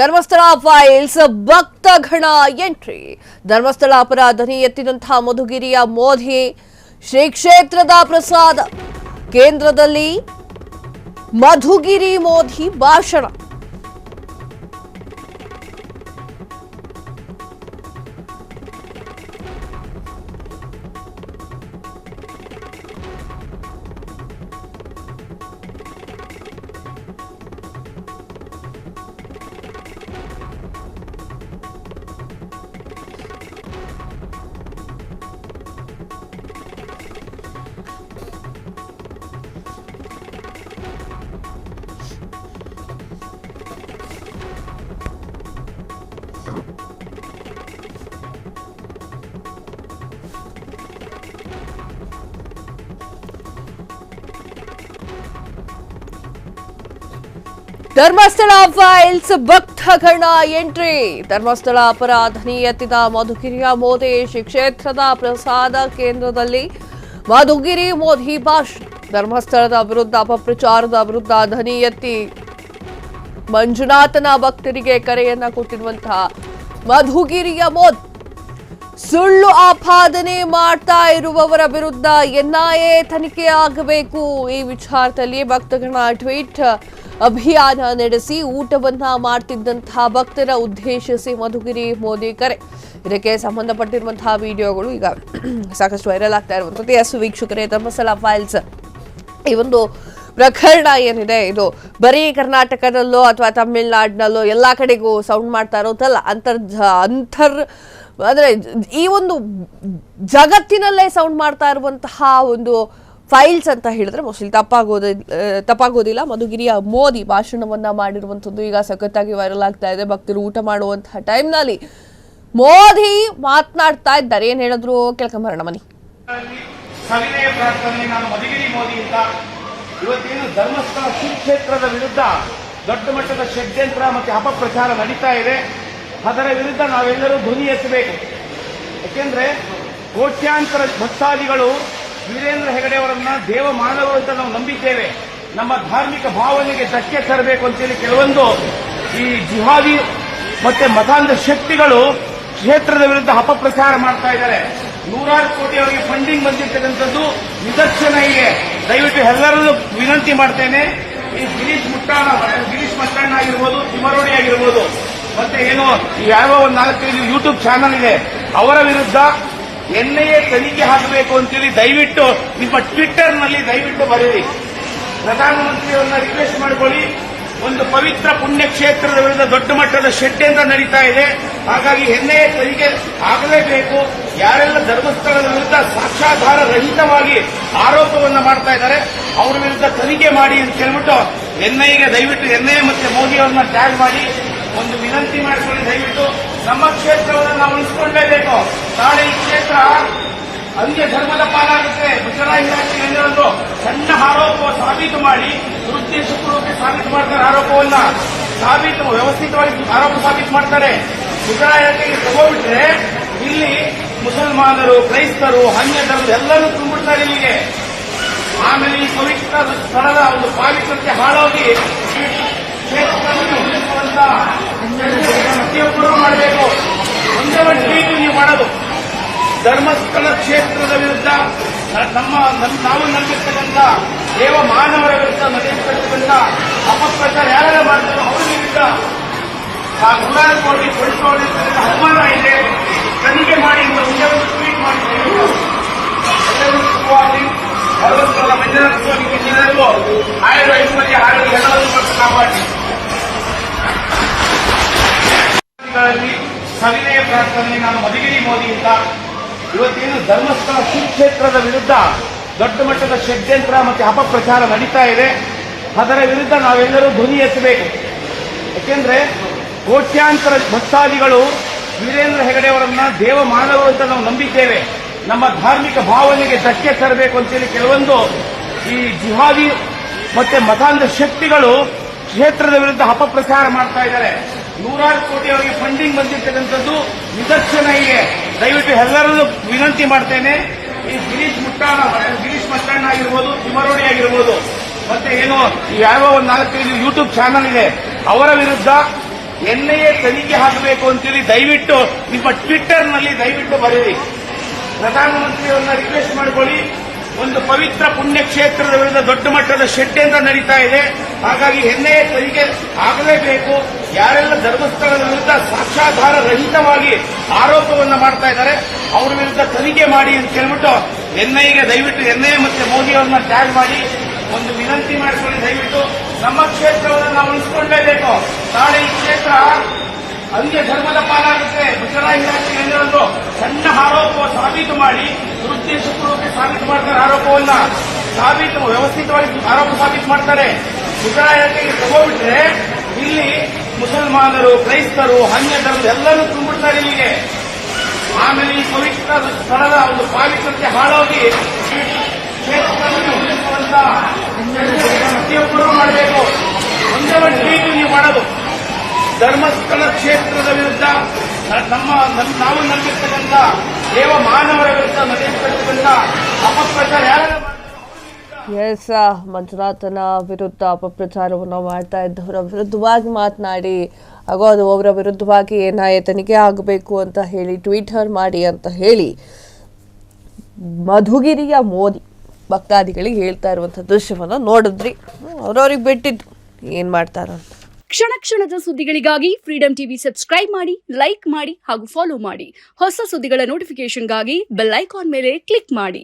Dharmasthala files ಭಕ್ತಗಣ entry. Dharmasthala ಪರ ಧ್ವನಿ ಎತ್ತಿದಂತಹ ಮಧುಗಿರಿಯ ಮೋದಿ ಶ್ರೀ ಕ್ಷೇತ್ರದ ಪ್ರಸಾದ ಕೇಂದ್ರದಲ್ಲಿ ಮಧುಗಿರಿ ಮೋದಿ ಭಾಷಣ. ಧರ್ಮಸ್ಥಳ ಫೈಲ್ಸ್ ಭಕ್ತಗಣ ಎಂಟ್ರಿ. ಧರ್ಮಸ್ಥಳ ಪರ ಧ್ವನಿ ಎತ್ತಿದ ಮಧುಗಿರಿಯ ಮೋದಿ ಶ್ರೀ ಕ್ಷೇತ್ರದ ಪ್ರಸಾದ ಕೇಂದ್ರದಲ್ಲಿ ಮಧುಗಿರಿ ಮೋದಿ ಭಾಷಣ. ಧರ್ಮಸ್ಥಳದ ವಿರುದ್ಧ ಅಪಪ್ರಚಾರದ ವಿರುದ್ಧ ಧ್ವನಿ ಎತ್ತಿ ಮಂಜುನಾಥನ ಭಕ್ತರಿಗೆ ಕರೆಯನ್ನ ಕೊಟ್ಟಿರುವಂತಹ ಮಧುಗಿರಿಯ ಮೋದಿ ಸುಳ್ಳು ಆಪಾದನೆ ಮಾಡ್ತಾ ಇರುವವರ ವಿರುದ್ಧ ಎನ್ಐಎ ತನಿಖೆ ಆಗಬೇಕು. ಈ ವಿಚಾರದಲ್ಲಿ ಭಕ್ತಗಣ ಟ್ವೀಟ್ ಅಭಿಯಾನ ನಡೆಸಿ ಊಟವನ್ನ ಮಾಡ್ತಿದ್ದಂತಹ ಭಕ್ತರ ಉದ್ದೇಶಿಸಿ ಮಧುಗಿರಿ ಮೋದಿ ಕರೆ. ಇದಕ್ಕೆ ಸಂಬಂಧಪಟ್ಟಿರುವಂತಹ ವಿಡಿಯೋಗಳು ಈಗ ಸಾಕಷ್ಟು ವೈರಲ್ ಆಗ್ತಾ ಇರುವಂತದ್ದು. ಎಸ್ ವೀಕ್ಷಕರೇ, ಧರ್ಮಸ್ಥಳ ಫೈಲ್ಸ್ ಈ ಒಂದು ಪ್ರಕರಣ ಏನಿದೆ ಇದು ಬರೀ ಕರ್ನಾಟಕದಲ್ಲೋ ಅಥವಾ ತಮಿಳುನಾಡಿನಲ್ಲೋ ಎಲ್ಲಾ ಕಡೆಗೂ ಸೌಂಡ್ ಮಾಡ್ತಾ ಇರೋದಲ್ಲ. ಅಂದ್ರೆ ಈ ಒಂದು ಜಗತ್ತಿನಲ್ಲೇ ಸೌಂಡ್ ಮಾಡ್ತಾ ಇರುವಂತಹ ಒಂದು ಫೈಲ್ಸ್ ಅಂತ ಹೇಳಿದ್ರೆ ಮೋಸ್ಟ್ಲಿ ತಪ್ಪಾಗೋದಿಲ್ಲ. ಮಧುಗಿರಿಯ ಮೋದಿ ಭಾಷಣವನ್ನ ಮಾಡಿರುವಂಥದ್ದು ಈಗ ಸಖತ್ತಾಗಿ ವೈರಲ್ ಆಗ್ತಾ ಇದೆ. ಭಕ್ತರು ಊಟ ಮಾಡುವಂತಹ ಟೈಮ್ನಲ್ಲಿ ಮೋದಿ ಮಾತನಾಡ್ತಾ ಇದ್ದಾರೆ. ಏನ್ ಹೇಳಿದ್ರು ಕೇಳ್ಕೊಂಬರೋಣ ಬನ್ನಿ. ಸವಿನಯ ಪ್ರಾರ್ಥನೆ. ನಾನು ಮಧುಗಿರಿ ಮೋದಿ ಅಂತ. ಇವತ್ತೇನು ಧರ್ಮಸ್ಥಳ ಕ್ಷೇತ್ರದ ವಿರುದ್ಧ ದೊಡ್ಡ ಮಟ್ಟದ ಷಡ್ಯಂತ್ರ ಮತ್ತೆ ಅಪಪ್ರಚಾರ ನಡೀತಾ ಇದೆ. ಅದರ ವಿರುದ್ಧ ನಾವೆಲ್ಲರೂ ಧ್ವನಿ ಎತ್ತಬೇಕು. ಯಾಕೆಂದ್ರೆ ಕೋಟ್ಯಾಂತರ ಭಕ್ತಾದಿಗಳು ವೀರೇಂದ್ರ ಹೆಗಡೆ ಅವರನ್ನ ದೇವ ಮಾನವರು ಅಂತ ನಾವು ನಂಬಿದ್ದೇವೆ. ನಮ್ಮ ಧಾರ್ಮಿಕ ಭಾವನೆಗೆ ಧಕ್ಕೆ ತರಬೇಕು ಅಂತೇಳಿ ಕೆಲವೊಂದು ಈ ಜಿಹಾದಿ ಮತ್ತೆ ಮತಾಂಧ ಶಕ್ತಿಗಳು ಕ್ಷೇತ್ರದ ವಿರುದ್ಧ ಅಪಪ್ರಚಾರ ಮಾಡ್ತಾ ಇದ್ದಾರೆ. ನೂರಾರು ಕೋಟಿ ಅವರಿಗೆ ಫಂಡಿಂಗ್ ಬಂದಿರ್ತಕ್ಕಂಥದ್ದು ನಿದರ್ಶನ ಇದೆ. ದಯವಿಟ್ಟು ಎಲ್ಲರಲ್ಲೂ ವಿನಂತಿ ಮಾಡ್ತೇನೆ, ಈ ಗಿರೀಶ್ ಮಟ್ಟಣ್ಣ ಆಗಿರ್ಬೋದು, ತಿಮರೋಡಿ ಆಗಿರ್ಬೋದು, ಮತ್ತೆ ಏನೋ ಯಾವ ಒಂದು 4-5 ಯೂಟ್ಯೂಬ್ ಚಾನಲ್ ಇದೆ, ಅವರ ವಿರುದ್ಧ ಎನ್ಐಎ ತನಿಖೆ ಹಾಕಬೇಕು ಅಂತೇಳಿ ದಯವಿಟ್ಟು ನಿಮ್ಮ ಟ್ವಿಟ್ಟರ್ ನಲ್ಲಿ ದಯವಿಟ್ಟು ಬರೆಯಿರಿ. ಪ್ರಧಾನಮಂತ್ರಿಯವರನ್ನ ರಿಕ್ವೆಸ್ಟ್ ಮಾಡಿಕೊಳ್ಳಿ. ಒಂದು ಪವಿತ್ರ ಪುಣ್ಯಕ್ಷೇತ್ರದ ವಿರುದ್ಧ ದೊಡ್ಡ ಮಟ್ಟದ ಷಡ್ಯಂತ್ರ ನಡೀತಾ ಇದೆ. ಹಾಗಾಗಿ ಎನ್ಐಎ ತನಿಖೆ ಆಗಲೇಬೇಕು. ಯಾರೆಲ್ಲ ಧರ್ಮಸ್ಥಳದ ವಿರುದ್ಧ ಸಾಕ್ಷ್ಯಾಧಾರ ರಹಿತವಾಗಿ ಆರೋಪವನ್ನ ಮಾಡ್ತಾ ಇದ್ದಾರೆ ಅವರ ವಿರುದ್ಧ ತನಿಖೆ ಮಾಡಿ ಅಂತ ಹೇಳ್ಬಿಟ್ಟು ಎನ್ಐಎಗೆ ದಯವಿಟ್ಟು ಎನ್ಐಎ ಮತ್ತೆ ಮೋದಿ ಅವರನ್ನ ಟ್ಯಾಗ್ ಮಾಡಿ ಒಂದು ವಿನಂತಿ ಮಾಡಿಕೊಳ್ಳಿ. ದಯವಿಟ್ಟು ನಮ್ಮ ಕ್ಷೇತ್ರವನ್ನು ನಾವು ಉಳಿಸಿಕೊಳ್ಳಲೇಬೇಕು. ನಾಳೆ ಈ ಕ್ಷೇತ್ರ ಅನ್ಯ ಧರ್ಮದ ಪಾಲಾಗುತ್ತೆ. ಮುಜರಾಯಿ ಇಲಾಖೆ ಒಂದು ಸಣ್ಣ ಆರೋಪ ಸಾಬೀತು ಮಾಡಿ ದುರುದ್ದೇಶಪೂರ್ವಕ ಸಾಬೀತು ಮಾಡ್ತಾರೆ. ಆರೋಪವನ್ನ ವ್ಯವಸ್ಥಿತವಾಗಿ ಆರೋಪ ಸಾಬೀತು ಮಾಡ್ತಾರೆ. ಮುಜರಾಯಿ ಇಲಾಖೆಗೆ ತಗೋಬಿಟ್ರೆ ಇಲ್ಲಿ ಮುಸಲ್ಮಾನರು, ಕ್ರೈಸ್ತರು, ಅನ್ಯ ಧರ್ಮದ ಎಲ್ಲರೂ ತುಂಬಿಡ್ತಾರೆ ಇಲ್ಲಿಗೆ. ಆಮೇಲೆ ಈ ಪವಿತ್ರ ಸ್ಥಳದ ಒಂದು ಪಾವಿತ್ರತೆ ಹಾಳಾಗಿ ಕ್ಷೇತ್ರವನ್ನು ಉಳಿಸುವಂತ ಪ್ರತಿಯೊಬ್ಬರು ಮಾಡಬೇಕು. ಒಂದೇ ಒಂದು ಟ್ವೀಟ್ ನೀವು ಮಾಡೋದು. ಧರ್ಮಸ್ಥಳ ಕ್ಷೇತ್ರದ ವಿರುದ್ಧ ನಾವು ನಂಬಿರ್ತಕ್ಕಂಥ ದೇವ ಮಾನವರ ವಿರುದ್ಧ ನಡೆಯತಕ್ಕಂಥ ಅಪಪ್ರಚಾರ ಯಾರೆಲ್ಲ ಮಾಡ್ತಾರೋ ಅವರ ವಿರುದ್ಧ ನೂರಾರು ಕೋಟಿ ಕೊಡಿಸಿಕೊಂಡಿರ್ತಕ್ಕಂಥ ಅವಮಾನ ಇದೆ. ತನಿಖೆ ಮಾಡಿ ಅಂತ ಒಂದೇ ಒಂದು ಟ್ವೀಟ್ ಮಾಡ್ತೀವಿ. ಧರ್ಮಸ್ಥಳ ಮಂಜುನಾಥ ಸ್ವಾಮಿಗೆ ಜನರಿಗೂ ಐಶ್ವರ್ಯ ಆರೋಗ್ಯ ಎಲ್ಲವನ್ನೂ ಕಾಪಾಡಿ. ಸವಿನಯ ಪ್ರಾರ್ಥನೆ. ನಾನು ಮಧುಗಿರಿ ಮೋದಿ ಅಂತ. ಇವತ್ತೇನು ಧರ್ಮಸ್ಥಳ ಕ್ಷೇತ್ರದ ವಿರುದ್ಧ ದೊಡ್ಡ ಮಟ್ಟದ ಷಡ್ಯಂತ್ರ ಮತ್ತೆ ಅಪಪ್ರಚಾರ ನಡೀತಾ ಇದೆ. ಅದರ ವಿರುದ್ಧ ನಾವೆಲ್ಲರೂ ಧ್ವನಿ ಎತ್ತಬೇಕು. ಯಾಕೆಂದ್ರೆ ಕೋಟ್ಯಾಂತರ ಭಕ್ತಾದಿಗಳು ವೀರೇಂದ್ರ ಹೆಗಡೆ ಅವರನ್ನ ದೇವ ಮಾನವರು ಅಂತ ನಾವು ನಂಬಿದ್ದೇವೆ. ನಮ್ಮ ಧಾರ್ಮಿಕ ಭಾವನೆಗೆ ಧಕ್ಕೆ ತರಬೇಕು ಅಂತೇಳಿ ಕೆಲವೊಂದು ಈ ಜಿಹಾದಿ ಮತ್ತೆ ಮತಾಂಧ ಶಕ್ತಿಗಳು ಕ್ಷೇತ್ರದ ವಿರುದ್ಧ ಅಪಪ್ರಚಾರ ಮಾಡ್ತಾ ಇದ್ದಾರೆ. ನೂರಾರು ಕೋಟಿ ಅವರಿಗೆ ಫಂಡಿಂಗ್ ಬಂದಿರ್ತಕ್ಕಂಥದ್ದು ನಿದರ್ಶನ ಇದೆ. ದಯವಿಟ್ಟು ಎಲ್ಲರಲ್ಲೂ ವಿನಂತಿ ಮಾಡ್ತೇನೆ, ಈ ಗಿರೀಶ್ ಮಟ್ಟಣ್ಣ ಆಗಿರ್ಬೋದು, ತಿಮರೋಡಿ ಆಗಿರ್ಬೋದು, ಮತ್ತೆ ಏನೋ ಯಾವ ಒಂದು 4-5 ಯೂಟ್ಯೂಬ್ ಚಾನಲ್ ಇದೆ, ಅವರ ವಿರುದ್ಧ ಎನ್ಐಎ ತನಿಖೆ ಆಗಬೇಕು ಅಂತೇಳಿ ದಯವಿಟ್ಟು ನಿಮ್ಮ ಟ್ವಿಟ್ಟರ್ನಲ್ಲಿ ದಯವಿಟ್ಟು ಬರೀರಿ. ಪ್ರಧಾನಮಂತ್ರಿಯವರನ್ನ ರಿಕ್ವೆಸ್ಟ್ ಮಾಡಿಕೊಳ್ಳಿ. ಒಂದು ಪವಿತ್ರ ಪುಣ್ಯಕ್ಷೇತ್ರದ ವಿರುದ್ಧ ದೊಡ್ಡ ಮಟ್ಟದ ಷಡ್ಯಂತ್ರ ನಡೀತಾ ಇದೆ. ಹಾಗಾಗಿ ಎನ್ಐಎ ತನಿಖೆ ಆಗಲೇಬೇಕು. ಯಾರೆಲ್ಲ ಧರ್ಮಸ್ಥಳದ ವಿರುದ್ಧ ಸಾಕ್ಷ್ಯಾಧಾರ ರಹಿತವಾಗಿ ಆರೋಪವನ್ನ ಮಾಡ್ತಾ ಇದ್ದಾರೆ ಅವರ ವಿರುದ್ಧ ತನಿಖೆ ಮಾಡಿ ಅಂತ ಹೇಳ್ಬಿಟ್ಟು ಎನ್ಐಎಗೆ ದಯವಿಟ್ಟು ಎನ್ಐಎ ಮತ್ತೆ ಮೋದಿ ಅವರನ್ನ ಟ್ಯಾಗ್ ಮಾಡಿ ಒಂದು ವಿನಂತಿ ಮಾಡಿಕೊಳ್ಳಿ. ದಯವಿಟ್ಟು ನಮ್ಮ ಕ್ಷೇತ್ರವನ್ನು ನಾವು ಉಳಿಸಿಕೊಳ್ಳಲೇಬೇಕು. ನಾಳೆ ಈ ಕ್ಷೇತ್ರ ಅನ್ಯ ಧರ್ಮದ ಪಾಲಾಗುತ್ತೆ. ಮುಜರಾಯಿ ಇಲಾಖೆ ಒಂದು ಸಣ್ಣ ಆರೋಪ ಸಾಬೀತು ಮಾಡಿ ದುರುದ್ದೇಶಪೂರ್ವಕ ಸಾಬೀತು ಮಾಡ್ತಾರೆ. ಆರೋಪವನ್ನ ಸಾಬೀತು ವ್ಯವಸ್ಥಿತವಾಗಿ ಆರೋಪ ಸಾಬೀತು ಮಾಡ್ತಾರೆ. ಮುಜರಾಯಿ ಇಲಾಖೆಗೆ ತಗೋಬಿಟ್ರೆ ಇಲ್ಲಿ ಮುಸಲ್ಮಾನರು, ಕ್ರೈಸ್ತರು, ಅನ್ಯ ಧರ್ಮ ಎಲ್ಲರೂ ತುಂಬಿಡ್ತಾರೆ ಇಲ್ಲಿಗೆ. ಆಮೇಲೆ ಈ ಪವಿತ್ರ ಸ್ಥಳದ ಒಂದು ಪಾವಿತ್ರತೆ ಹಾಳಾಗಿ ಕ್ಷೇತ್ರವನ್ನು ಉಳಿಸುವಂತ ಪ್ರತಿಯೊಬ್ಬರೂ ಮಾಡಬೇಕು. ಒಂದೇ ಒಂದು ಟ್ವೀಟ್ ನೀವು ಮಾಡೋದು ಧರ್ಮಸ್ಥಳ ಕ್ಷೇತ್ರದ ವಿರುದ್ಧ ನಾವು ನಂಬಿರ್ತಕ್ಕಂಥ ದೇವ ಮಾನವರ ವಿರುದ್ಧ ನಡೆಯತಕ್ಕಂಥ ಅಪಪ್ರಚಾರ ಯಾರು ಎಸ್, ಮಂಜುನಾಥನ ವಿರುದ್ಧ ಅಪಪ್ರಚಾರವನ್ನು ಮಾಡ್ತಾ ಇದ್ದವರ ವಿರುದ್ಧವಾಗಿ ಮಾತನಾಡಿ ಹಾಗೂ ಅದು ಅವರ ವಿರುದ್ಧವಾಗಿ ಎನ್ಐಎ ತನಿಖೆ ಆಗಬೇಕು ಅಂತ ಹೇಳಿ ಟ್ವಿಟರ್ ಮಾಡಿ ಅಂತ ಹೇಳಿ ಮಧುಗಿರಿಯ ಮೋದಿ ಭಕ್ತಾದಿಗಳಿಗೆ ಹೇಳ್ತಾ ಇರುವಂಥ ದೃಶ್ಯವನ್ನು ನೋಡಿದ್ರಿ. ಅವ್ರವ್ರಿಗೆ ಬಿಟ್ಟಿದ್ದು ಏನ್ ಮಾಡ್ತಾರೋ ಅಂತ. ಕ್ಷಣ ಕ್ಷಣದ ಸುದ್ದಿಗಳಿಗಾಗಿ ಫ್ರೀಡಂ ಟಿವಿ ಸಬ್ಸ್ಕ್ರೈಬ್ ಮಾಡಿ, ಲೈಕ್ ಮಾಡಿ ಹಾಗೂ ಫಾಲೋ ಮಾಡಿ. ಹೊಸ ಸುದ್ದಿಗಳ ನೋಟಿಫಿಕೇಶನ್ಗಾಗಿ ಬೆಲ್ ಐಕಾನ್ ಮೇಲೆ ಕ್ಲಿಕ್ ಮಾಡಿ.